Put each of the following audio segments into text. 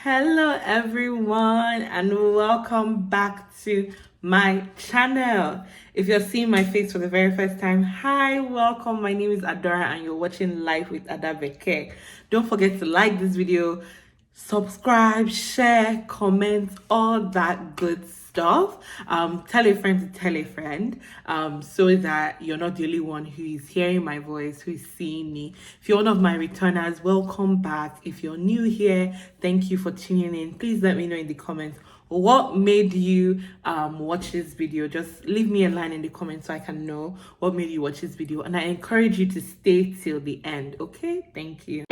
Hello everyone and welcome back to my channel. If you're seeing my face for the very first time, hi, welcome. My name is Adora and you're watching Life with Adabeke. Don't forget to like this video, subscribe, share, comment, all that good stuff. Tell a friend to tell a friend, so that you're not the only one who is hearing my voice, who is seeing me. If you're one of my returners, welcome back. If you're new here, thank you for tuning in. Please let me know in the comments what made you watch this video. Just leave me a line in the comments so I can know what made you watch this video, and I encourage you to stay till the end. Okay, thank you.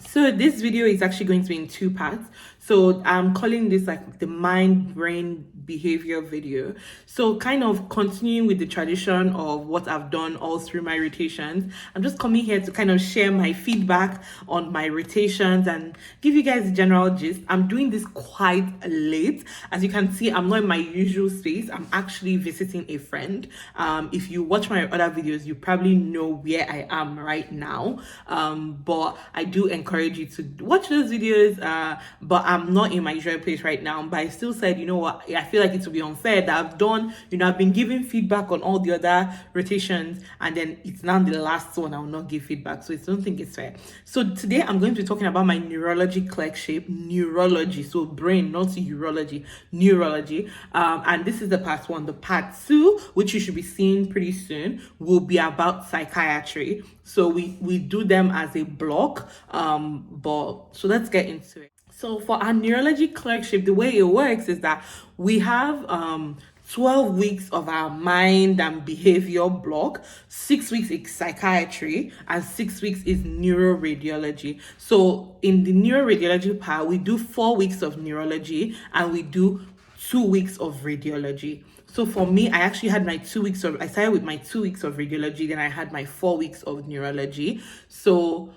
So this video is actually going to be in two parts. So I'm calling this like the mind brain behavior video. So kind of continuing with the tradition of what I've done all through my rotations. I'm just coming here to kind of share my feedback on my rotations and give you guys a general gist. I'm doing this quite late. As you can see, I'm not in my usual space. I'm actually visiting a friend. If you watch my other videos, you probably know where I am right now. But I do encourage you to watch those videos. But I'm not in my usual place right now. But I still said, you know what, I feel like it would be unfair that I've done, I've been giving feedback on all the other rotations, and then it's now the last one I will not give feedback. So I don't think it's fair. So today I'm going to be talking about my neurology clerkship, neurology, so brain, not urology, neurology. And this is the part one. The part two, which you should be seeing pretty soon, will be about psychiatry. So we do them as a block. But so let's get into it. So for our neurology clerkship, the way it works is that we have 12 weeks of our mind and behavior block, 6 weeks is psychiatry, and 6 weeks is neuroradiology. So in the neuroradiology part, we do 4 weeks of neurology and we do 2 weeks of radiology. So for me, I actually had my 2 weeks I started with my 2 weeks of radiology, then I had my 4 weeks of neurology. So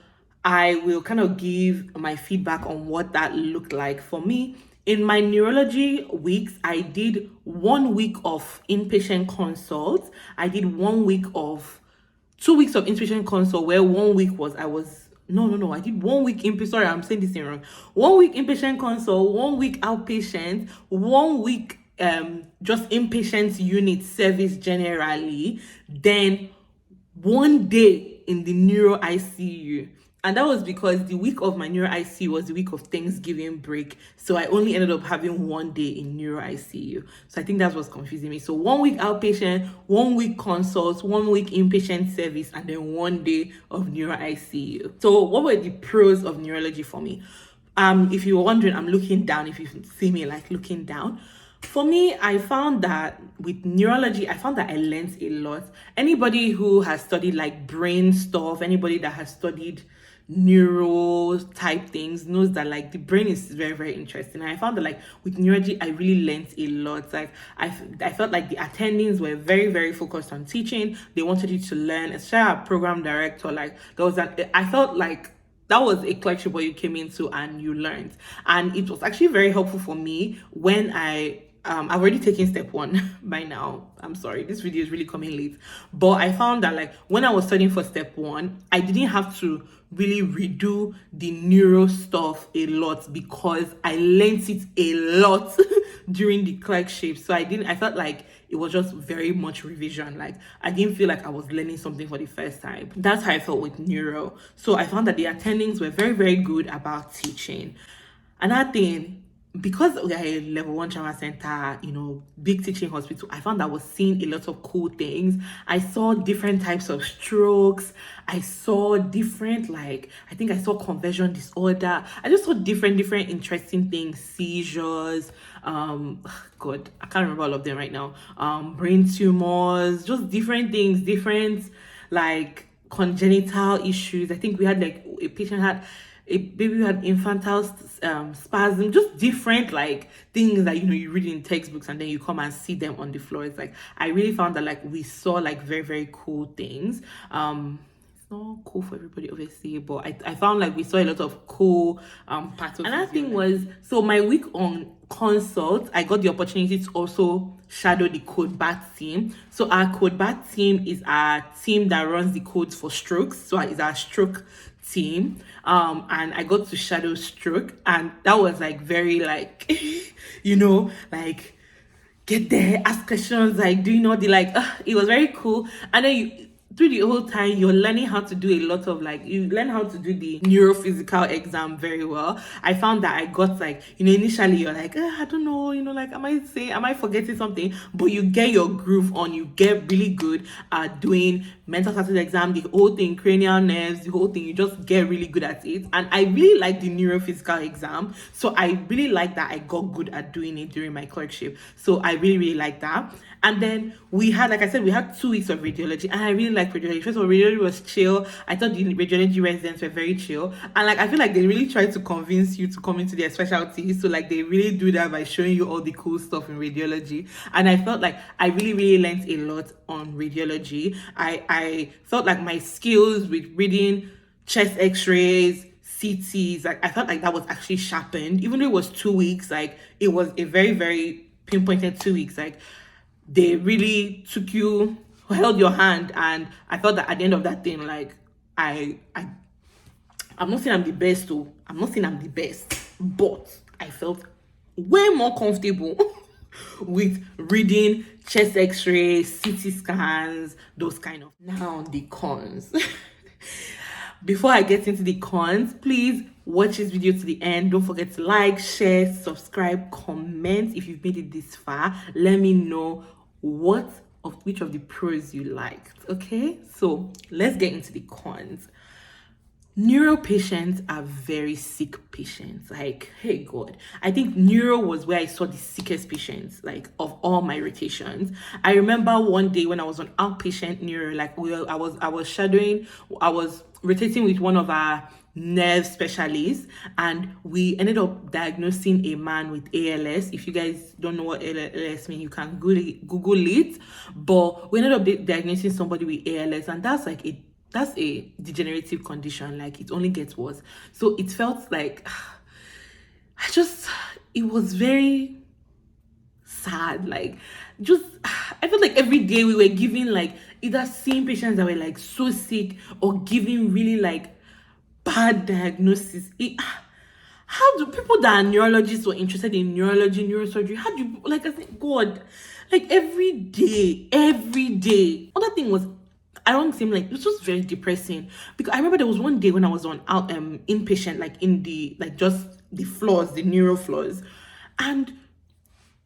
I will kind of give my feedback on what that looked like for me. In my neurology weeks, I did 1 week of inpatient consults. I did 1 week of 2 weeks of inpatient consult, where 1 week was I did 1 week inpatient. Sorry, I'm saying this thing wrong. 1 week inpatient consult, 1 week outpatient, 1 week just inpatient unit service generally, then 1 day in the neuro ICU. And that was because the week of my neuro ICU was the week of Thanksgiving break. So I only ended up having 1 day in neuro ICU. So I think that's what's confusing me. So 1 week outpatient, 1 week consults, 1 week inpatient service, and then 1 day of neuro ICU. So what were the pros of neurology for me? If you were wondering, I'm looking down. If you see me like looking down, for me, I found that with neurology, I found that I learned a lot. Anybody who has studied like brain stuff, anybody that has studied neuro type things knows that like the brain is very, very interesting. And I found that like with neurology, I really learned a lot. Like I felt like the attendings were very, very focused on teaching. They wanted you to learn. Especially our program director, like there was I felt like that was a clerkship where you came into and you learned. And it was actually very helpful for me when I've already taken step one by now. I'm sorry, this video is really coming late. But I found that like when I was studying for step one, I didn't have to really redo the neuro stuff a lot because I learned it a lot during the clerkship. So I felt like it was just very much revision. Like I didn't feel like I was learning something for the first time. That's how I felt with neuro. So I found that the attendings were very, very good about teaching. Another thing, because we are a level 1 trauma center, big teaching hospital, I found that I was seeing a lot of cool things. I saw different types of strokes. I saw different, I think I saw conversion disorder. I just saw different interesting things, seizures, God, I can't remember all of them right now. Brain tumors, just different things, different congenital issues. I think we had a patient had a baby who had infantile spasm, just different things that you read in textbooks and then you come and see them on the floor. It's I really found that we saw very, very cool things. not cool for everybody, obviously, but I found like we saw a lot of cool parts of another thing was, so my week on consult, I got the opportunity to also shadow the code bat team. So our code bat team is our team that runs the codes for strokes, so it's our stroke team. And I got to shadow stroke, and that was like very like like get there, ask questions, like doing all the like it was very cool. And then through the whole time you're learning how to do a lot of like, you learn how to do the neurophysical exam very well. I found that I got like, initially you're like, I don't know, like am I forgetting something? But you get your groove on, you get really good at doing mental status exam, the whole thing, cranial nerves, the whole thing, you just get really good at it. And I really like the neurophysical exam, so I really like that I got good at doing it during my clerkship. So I really, really like that. And then we had, like I said, we had 2 weeks of radiology, and I really liked radiology. First of all, radiology was chill. I thought the radiology residents were very chill, and like I feel like they really tried to convince you to come into their specialty. So like they really do that by showing you all the cool stuff in radiology. And I felt like I really, really learned a lot on radiology. I felt like my skills with reading chest X-rays, CTs, like I felt like that was actually sharpened. Even though it was 2 weeks, like it was a very, very pinpointed 2 weeks. Like they really took you, held your hand, and I felt that at the end of that thing, like I'm not saying I'm the best, though. I'm not saying I'm the best, but I felt way more comfortable with reading chest X-rays, CT scans, those kind of. Now the cons. Before I get into the cons, please watch this video to the end. Don't forget to like, share, subscribe, comment. If you've made it this far, let me know which of the pros you liked. Okay, so let's get into the cons. Neuro patients are very sick patients. Like, hey God, I think neuro was where I saw the sickest patients, like of all my rotations. I remember one day when I was on outpatient neuro, like I was rotating with one of our nerve specialists, and we ended up diagnosing a man with ALS. If you guys don't know what ALS means, you can Google it. But we ended up diagnosing somebody with ALS, and that's a degenerative condition. Like it only gets worse. So it felt like it was very sad. Like I felt like every day we were giving like either seeing patients that were like so sick or giving really like bad diagnosis. How do people that are neurologists or interested in neurology, neurosurgery, how do you, like, I think, God, like every day. Other thing was, I don't seem like, it was just very depressing, because I remember there was one day when I was on inpatient, like in the, like just the floors, the neuro floors, and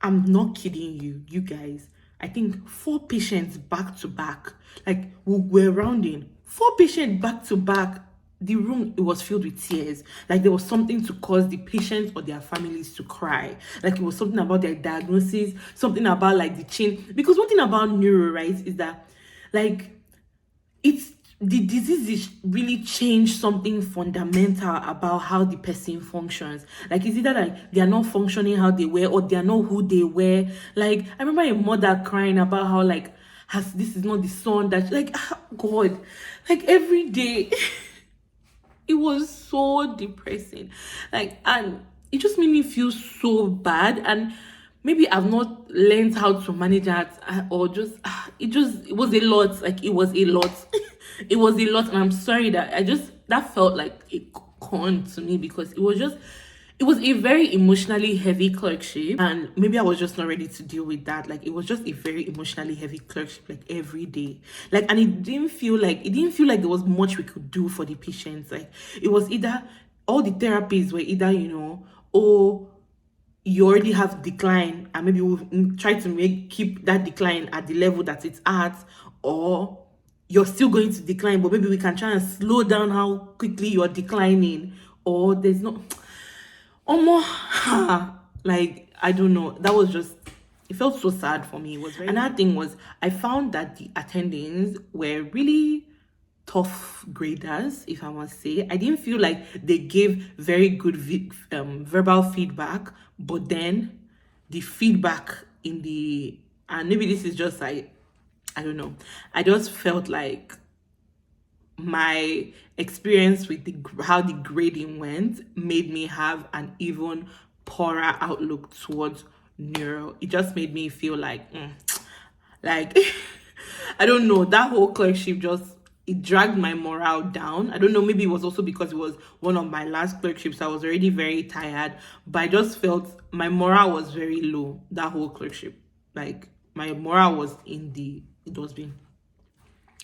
I'm not kidding you guys, I think 4 patients back to back, like we're rounding 4 patients back to back. The room, it was filled with tears. Like there was something to cause the patients or their families to cry. Like it was something about their diagnosis, something about like the change. Because one thing about neuro, right, is that like it's the disease is really changed something fundamental about how the person functions. Like it's either like they are not functioning how they were, or they are not who they were. Like I remember a mother crying about how like this is not the son that, like, God, like every day. It was so depressing, like, and it just made me feel so bad. And maybe I've not learned how to manage that, or just it was a lot. Like it was a lot. It was a lot, and I'm sorry that that felt like a con to me, because it was a very emotionally heavy clerkship, and maybe I was just not ready to deal with that. Like it was just a very emotionally heavy clerkship, like every day. Like, and it didn't feel like there was much we could do for the patients. Like it was either all the therapies were either, oh, you already have decline, and maybe we'll try to keep that decline at the level that it's at, or you're still going to decline, but maybe we can try and slow down how quickly you're declining, or there's no like I don't know. That was just, it felt so sad for me. It was another thing was, I found that the attendings were really tough graders, if I must say. I didn't feel like they gave very good verbal feedback, but then the feedback and maybe this is just like, I don't know, I just felt like my experience with how the grading went made me have an even poorer outlook towards neuro. It just made me feel like like I don't know, that whole clerkship just, it dragged my morale down. I don't know, maybe it was also because it was one of my last clerkships. I was already very tired, but I just felt my morale was very low that whole clerkship. Like my morale was it was being.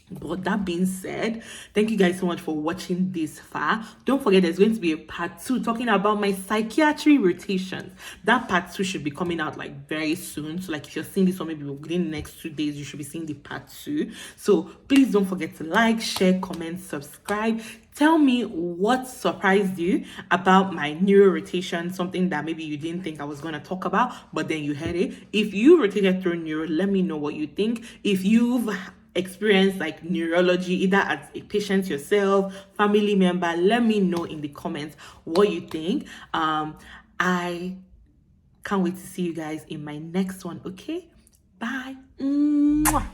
But that being said, thank you guys so much for watching this far. Don't forget, there's going to be a part 2 talking about my psychiatry rotations. That part 2 should be coming out like very soon. So like if you're seeing this one maybe within the next 2 days, you should be seeing the part 2. So please don't forget to like, share, comment, subscribe. Tell me what surprised you about my neuro rotation, something that maybe you didn't think I was going to talk about, but then you heard it. If you rotated through neuro, let me know what you think. If you've experienced like neurology, either as a patient yourself, family member, let me know in the comments what you think. I can't wait to see you guys in my next one. Okay, bye. Mwah.